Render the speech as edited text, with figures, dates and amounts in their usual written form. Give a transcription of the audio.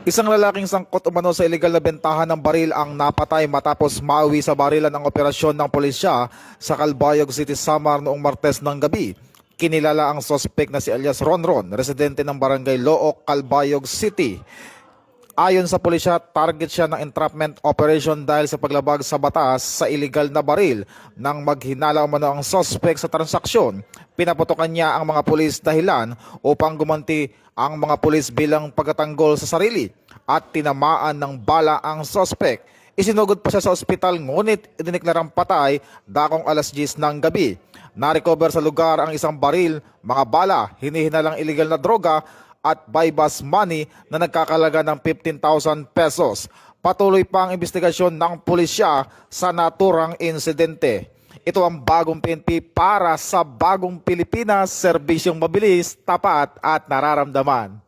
Isang lalaking sangkot umano sa iligal na bentahan ng baril ang napatay matapos mauwi sa barilan ng operasyon ng pulisya sa Calbayog City, Samar noong Martes ng gabi. Kinilala ang sospek na si alias Ronron, residente ng barangay Looc, Calbayog City. Ayon sa pulisya, target siya ng entrapment operation dahil sa paglabag sa batas sa iligal na baril. Nang maghinala umano ang sospek sa transaksyon, pinaputokan niya ang mga pulis dahilan upang gumanti ang mga pulis bilang pagtatanggol sa sarili at tinamaan ng bala ang sospek. Isinugod pa siya sa ospital ngunit idineklarang patay dakong alas 10 ng gabi. Narecover sa lugar ang isang baril, mga bala, hinihinalang iligal na droga at buy-bus money na nagkakalaga ng 15,000 pesos. Patuloy pa ang investigasyon ng pulisya sa naturang insidente. Ito ang bagong PNP para sa bagong Pilipinas, serbisyong mabilis, tapat at nararamdaman.